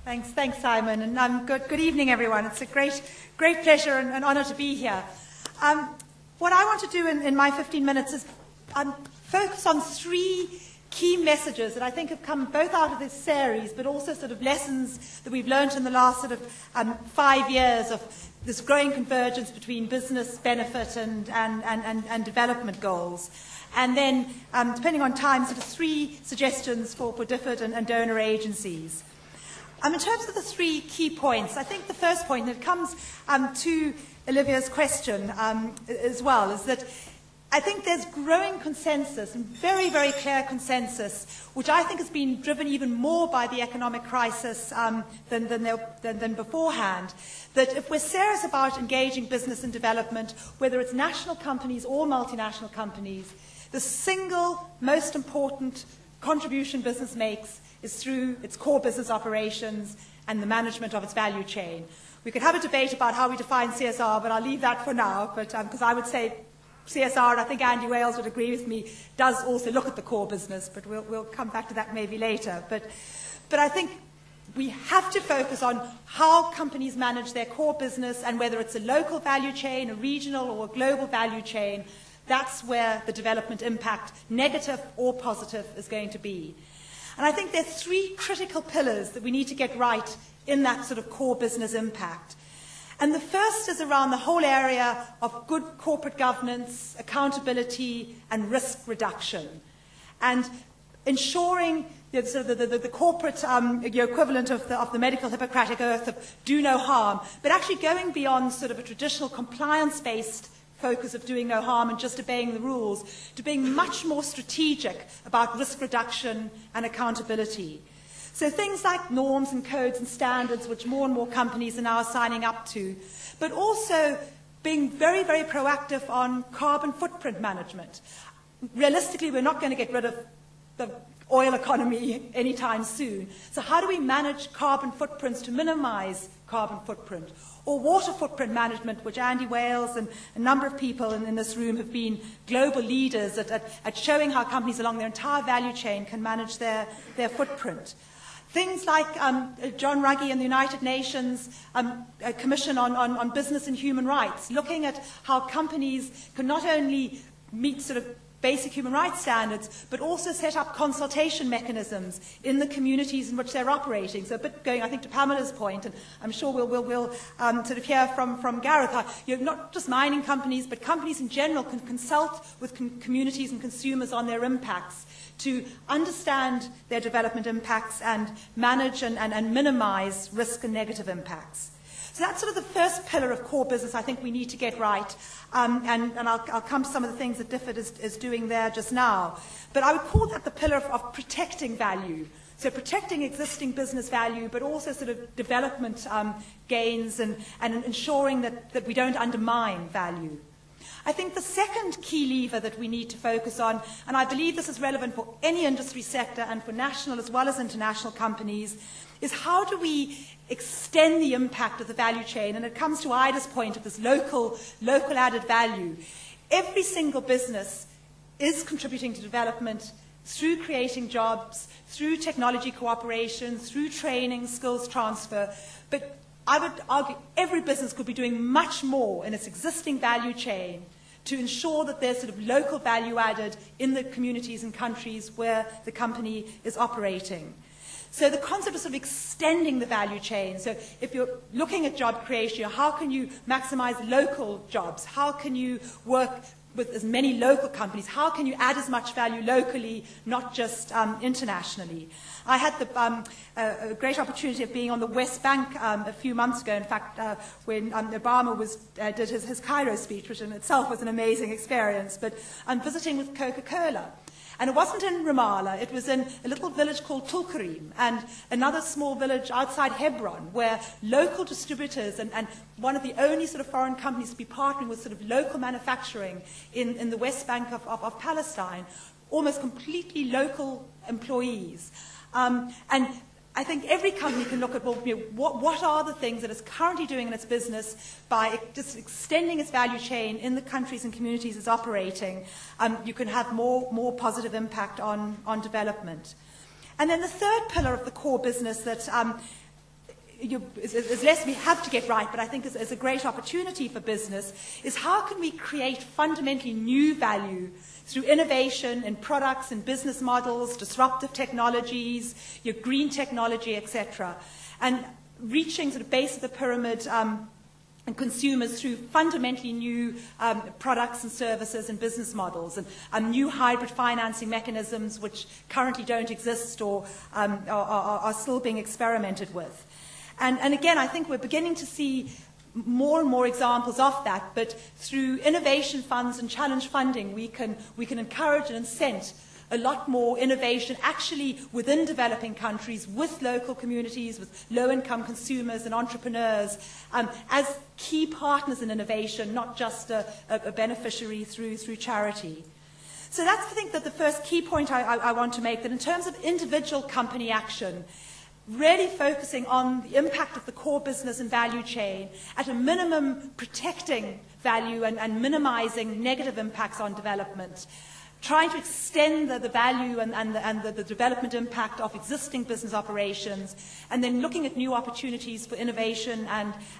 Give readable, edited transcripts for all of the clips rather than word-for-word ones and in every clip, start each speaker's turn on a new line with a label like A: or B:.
A: Thanks, Simon, and good evening, everyone. It's a great pleasure and honour to be here. What I want to do in my 15 minutes is focus on three key messages that I think have come both out of this series, but also sort of lessons that we've learned in the last sort of 5 years of this growing convergence between business benefit and development goals. And then, depending on time, sort of three suggestions for DFID and donor agencies. In terms of the three key points, I think the first point that comes to Olivia's question as well is that I think there's growing consensus, and very, very clear consensus, which I think has been driven even more by the economic crisis than beforehand, that if we're serious about engaging business and development, whether it's national companies or multinational companies, the single most important contribution business makes is through its core business operations and the management of its value chain. We could have a debate about how we define CSR, but I'll leave that for now, because I would say CSR, and I think Andy Wales would agree with me, does also look at the core business, but we'll come back to that maybe later. But I think we have to focus on how companies manage their core business, and whether it's a local value chain, a regional or a global value chain, that's where the development impact, negative or positive, is going to be. And I think there are three critical pillars that we need to get right in that sort of core business impact. And the first is around the whole area of good corporate governance, accountability, and risk reduction. And ensuring the corporate equivalent of the medical Hippocratic oath of do no harm, but actually going beyond sort of a traditional compliance-based focus of doing no harm and just obeying the rules, to being much more strategic about risk reduction and accountability. So things like norms and codes and standards, which more and more companies are now signing up to, but also being very, very proactive on carbon footprint management. Realistically, we're not going to get rid of the oil economy anytime soon. So how do we manage carbon footprints to minimize carbon footprint? Or water footprint management, which Andy Wales and a number of people in this room have been global leaders at showing how companies along their entire value chain can manage their footprint. Things like John Ruggie and the United Nations Commission on Business and Human Rights, looking at how companies can not only meet sort of basic human rights standards, but also set up consultation mechanisms in the communities in which they're operating. So a bit going, I think, to Pamela's point, and I'm sure we'll sort of hear from Gareth, how not just mining companies, but companies in general can consult with communities and consumers on their impacts to understand their development impacts and manage and minimize risk and negative impacts. So that's sort of the first pillar of core business I think we need to get right. And I'll come to some of the things that DFID is doing there just now. But I would call that the pillar of protecting value. So protecting existing business value, but also sort of development gains and ensuring that we don't undermine value. I think the second key lever that we need to focus on, and I believe this is relevant for any industry sector and for national as well as international companies, is how do we extend the impact of the value chain? And it comes to Ida's point of this local added value. Every single business is contributing to development through creating jobs, through technology cooperation, through training, skills transfer. But I would argue every business could be doing much more in its existing value chain to ensure that there's sort of local value added in the communities and countries where the company is operating. So the concept of sort of extending the value chain. So if you're looking at job creation, how can you maximize local jobs? How can you work with as many local companies? How can you add as much value locally, not just internationally? I had a great opportunity of being on the West Bank a few months ago, in fact, when Obama did his Cairo speech, which in itself was an amazing experience, but I'm visiting with Coca-Cola. And it wasn't in Ramallah, it was in a little village called Tulkarim, and another small village outside Hebron, where local distributors and one of the only sort of foreign companies to be partnering with sort of local manufacturing in the West Bank of Palestine, almost completely local employees. And I think every company can look at, well, what are the things that it's currently doing in its business by just extending its value chain in the countries and communities it's operating. You can have more positive impact on development. And then the third pillar of the core business that is less we have to get right, but I think is a great opportunity for business, is how can we create fundamentally new value through innovation in products and business models, disruptive technologies, your green technology, etc., and reaching sort of base of the pyramid and consumers through fundamentally new products and services and business models, and new hybrid financing mechanisms which currently don't exist or are still being experimented with. And again, I think we're beginning to see more and more examples of that, but through innovation funds and challenge funding, we can encourage and incent a lot more innovation actually within developing countries, with local communities, with low-income consumers and entrepreneurs, as key partners in innovation, not just a beneficiary through charity. So that's, I think, that the first key point I want to make, that in terms of individual company action, really focusing on the impact of the core business and value chain, at a minimum protecting value and minimizing negative impacts on development, trying to extend the value and the development impact of existing business operations, and then looking at new opportunities for innovation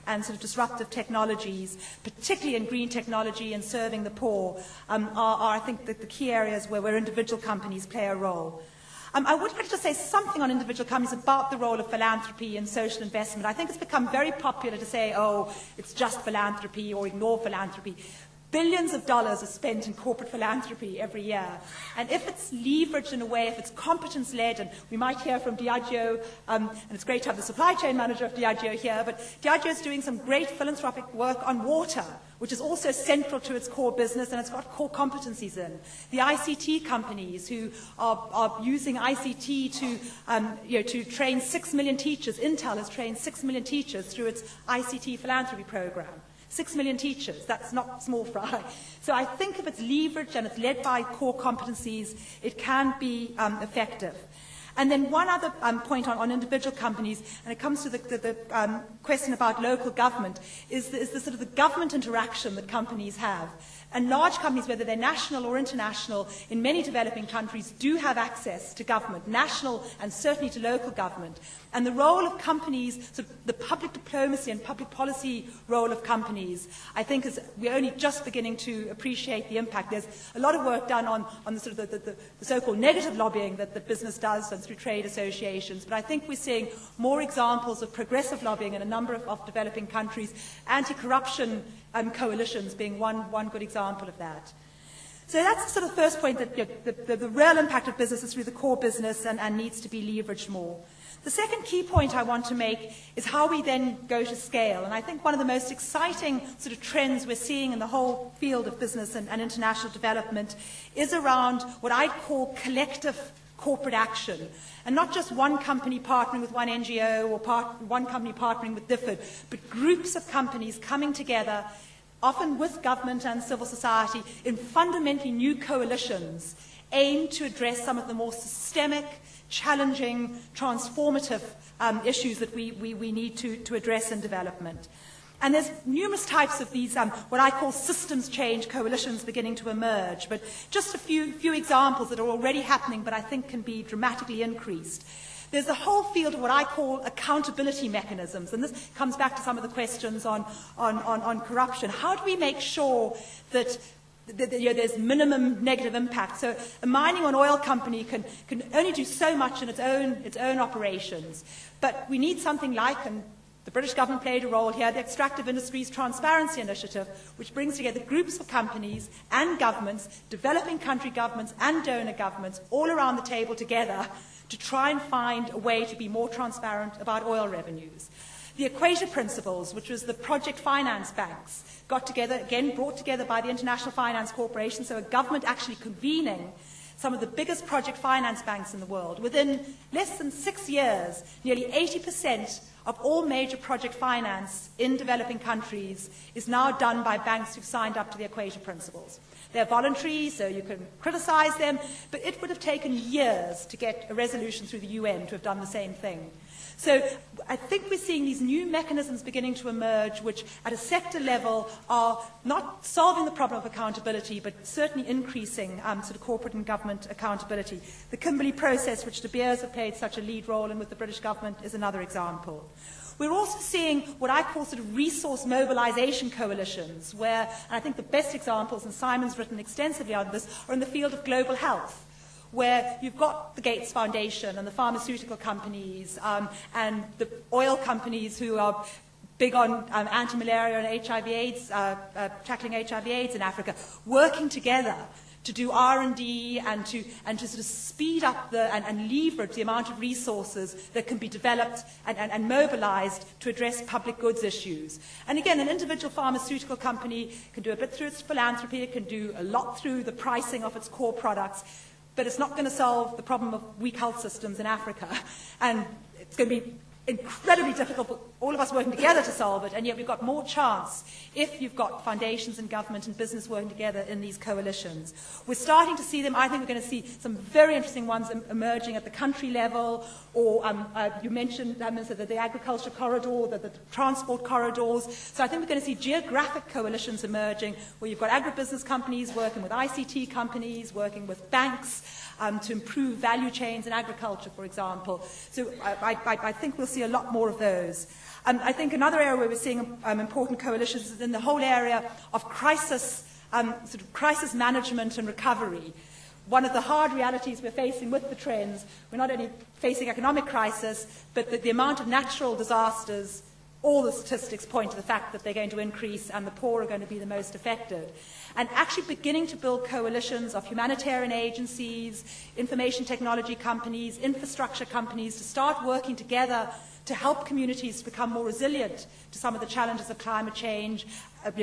A: and sort of disruptive technologies, particularly in green technology and serving the poor, are I think, the key areas where individual companies play a role. I would like to say something on individual companies about the role of philanthropy and social investment. I think it's become very popular to say, oh, it's just philanthropy, or ignore philanthropy. Billions of dollars are spent in corporate philanthropy every year. And if it's leveraged in a way, if it's competence-led, and we might hear from Diageo, and it's great to have the supply chain manager of Diageo here, but Diageo is doing some great philanthropic work on water, which is also central to its core business, and it's got core competencies in. The ICT companies who are using ICT to train 6 million teachers. Intel has trained 6 million teachers through its ICT philanthropy program. 6 million teachers, that's not small fry. So I think if it's leveraged and it's led by core competencies, it can be effective. And then one other point on individual companies, and it comes to the question about local government, is the sort of the government interaction that companies have. And large companies, whether they're national or international, in many developing countries do have access to government, national and certainly to local government. And the role of companies, sort of the public diplomacy and public policy role of companies, I think we're only just beginning to appreciate the impact. There's a lot of work done on the sort of the so-called negative lobbying that the business does and through trade associations. But I think we're seeing more examples of progressive lobbying in a number of developing countries, anti-corruption coalitions being one good example of that. So that's the sort of first point, that the real impact of business is through the core business and needs to be leveraged more. The second key point I want to make is how we then go to scale. And I think one of the most exciting sort of trends we're seeing in the whole field of business and international development is around what I'd call collective corporate action. And not just one company partnering with one NGO or one company partnering with different, but groups of companies coming together, often with government and civil society, in fundamentally new coalitions aimed to address some of the more systemic, challenging, transformative issues that we need to address in development. And there's numerous types of these, what I call systems change coalitions beginning to emerge, but just a few examples that are already happening but I think can be dramatically increased. There's a whole field of what I call accountability mechanisms, and this comes back to some of the questions on corruption. How do we make sure that there's minimum negative impact? So a mining or oil company can only do so much in its own operations, but we need something like, and the British government played a role here, the Extractive Industries Transparency Initiative, which brings together groups of companies and governments, developing country governments and donor governments, all around the table together to try and find a way to be more transparent about oil revenues. The Equator Principles, which was the project finance banks, got together, again brought together by the International Finance Corporation, so a government actually convening some of the biggest project finance banks in the world. Within less than 6 years, nearly 80% of all major project finance in developing countries is now done by banks who've signed up to the Equator Principles. They're voluntary, so you can criticize them, but it would have taken years to get a resolution through the UN to have done the same thing. So I think we're seeing these new mechanisms beginning to emerge, which at a sector level are not solving the problem of accountability, but certainly increasing sort of corporate and government accountability. The Kimberley process, which De Beers have played such a lead role in with the British government, is another example. We're also seeing what I call sort of resource mobilization coalitions, where, and I think the best examples, and Simon's written extensively on this, are in the field of global health, where you've got the Gates Foundation and the pharmaceutical companies and the oil companies who are big on anti-malaria and HIV/AIDS, tackling HIV/AIDS in Africa, working together to do R&D and to sort of speed up and leverage the amount of resources that can be developed and mobilized to address public goods issues. And again, an individual pharmaceutical company can do a bit through its philanthropy, it can do a lot through the pricing of its core products, but it's not going to solve the problem of weak health systems in Africa. And it's going to be incredibly difficult for all of us working together to solve it, and yet we've got more chance if you've got foundations and government and business working together in these coalitions. We're starting to see them. I think we're going to see some very interesting ones emerging at the country level, or you mentioned the agriculture corridor, the transport corridors. So I think we're going to see geographic coalitions emerging where you've got agribusiness companies working with ICT companies, working with banks, to improve value chains in agriculture, for example. So I think we'll see a lot more of those. I think another area where we're seeing important coalitions is in the whole area of crisis management and recovery. One of the hard realities we're facing with the trends, we're not only facing economic crisis, but the amount of natural disasters, all the statistics point to the fact that they're going to increase and the poor are going to be the most affected. And actually beginning to build coalitions of humanitarian agencies, information technology companies, infrastructure companies to start working together to help communities become more resilient to some of the challenges of climate change,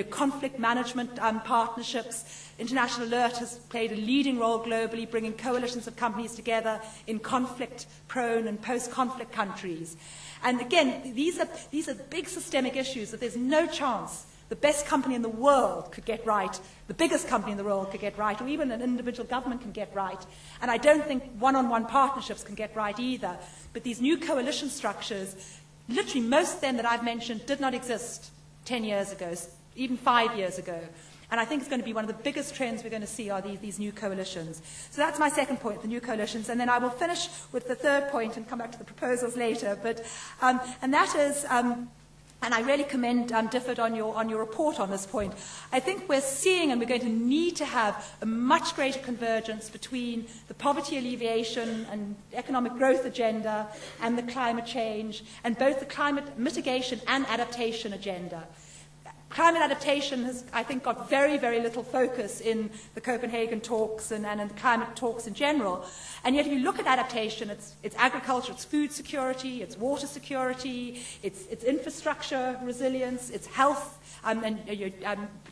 A: conflict management partnerships. International Alert has played a leading role globally, bringing coalitions of companies together in conflict-prone and post-conflict countries. And again, these are big systemic issues that there's no chance the best company in the world could get right, the biggest company in the world could get right, or even an individual government can get right. And I don't think one-on-one partnerships can get right either. But these new coalition structures, literally most of them that I've mentioned did not exist 10 years ago, even 5 years ago. And I think it's going to be one of the biggest trends we're going to see are these new coalitions. So that's my second point, the new coalitions. And then I will finish with the third point and come back to the proposals later. But, and that is, and I really commend Difford on your report on this point. I think we're seeing, and we're going to need to have a much greater convergence between the poverty alleviation and economic growth agenda and the climate change, and both the climate mitigation and adaptation agenda. Climate adaptation has, I think, got very, very little focus in the Copenhagen talks and in the climate talks in general. And yet if you look at adaptation, it's agriculture, it's food security, it's water security, it's infrastructure resilience, it's health and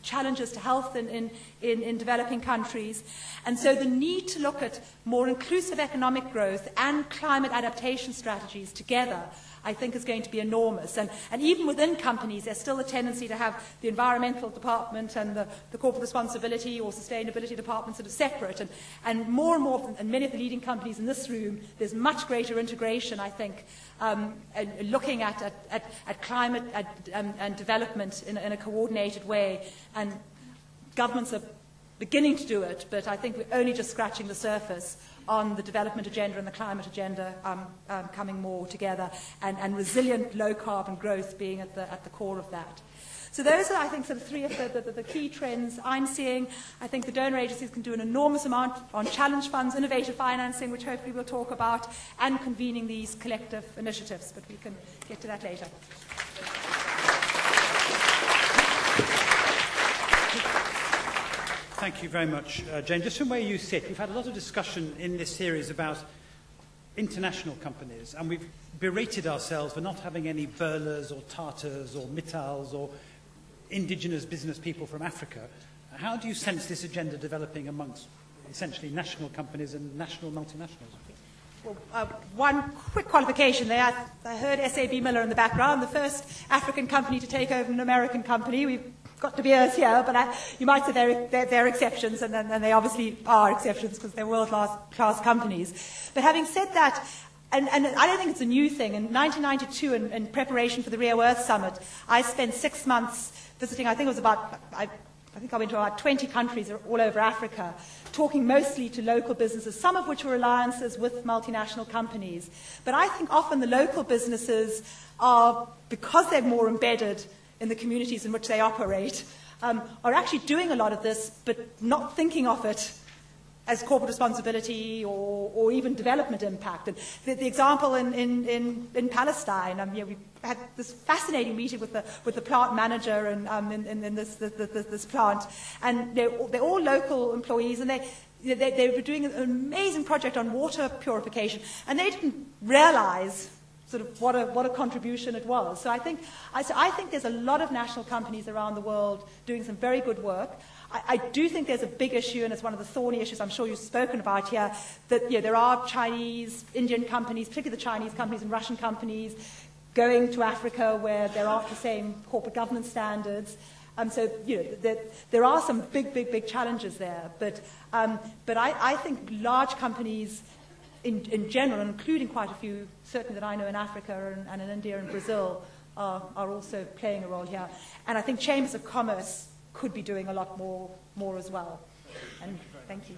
A: challenges to health in developing countries. And so the need to look at more inclusive economic growth and climate adaptation strategies together, I think, is going to be enormous. And even within companies, there's still a tendency to have the environmental department and the corporate responsibility or sustainability department sort of separate. And more, and many of the leading companies in this room, there's much greater integration, I think, looking at climate and development in a coordinated way. And governments are beginning to do it, but I think we're only just scratching the surface on the development agenda and the climate agenda coming more together, and resilient low-carbon growth being at the core of that. So those are, I think, sort of three of the key trends I'm seeing. I think the donor agencies can do an enormous amount on challenge funds, innovative financing, which hopefully we'll talk about, and convening these collective initiatives, but we can get to that later.
B: Thank you very much, Jane. Just from where you sit, we've had a lot of discussion in this series about international companies, and we've berated ourselves for not having any Burlers or Tatars or Mittals or indigenous business people from Africa. How do you sense this agenda developing amongst essentially national companies and national multinationals?
A: Well, one quick qualification there. I heard SAB Miller in the background, the first African company to take over an American company. We've got De Beers here, but you might say they're exceptions, and they obviously are exceptions because they're world-class companies. But having said that, and I don't think it's a new thing. In 1992, in preparation for the Rio Earth Summit, I spent 6 months visiting, I think it was about, I I think I went to about 20 countries all over Africa, talking mostly to local businesses, some of which were alliances with multinational companies. But I think often the local businesses are, because they're more embedded in the communities in which they operate, are actually doing a lot of this, but not thinking of it as corporate responsibility or even development impact. And the example in Palestine, we had this fascinating meeting with the plant manager in this plant, and they're all local employees, and they were doing an amazing project on water purification, and they didn't realize sort of what a contribution it was. So I think there's a lot of national companies around the world doing some very good work. I do think there's a big issue, and it's one of the thorny issues I'm sure you've spoken about here, that there are Chinese, Indian companies, particularly the Chinese companies and Russian companies, going to Africa where there aren't the same corporate governance standards. So there are some big challenges there. But I think large companies in general, including quite a few, certainly that I know in Africa and in India and Brazil, are also playing a role here. And I think chambers of commerce could be doing a lot more as well. And thank you.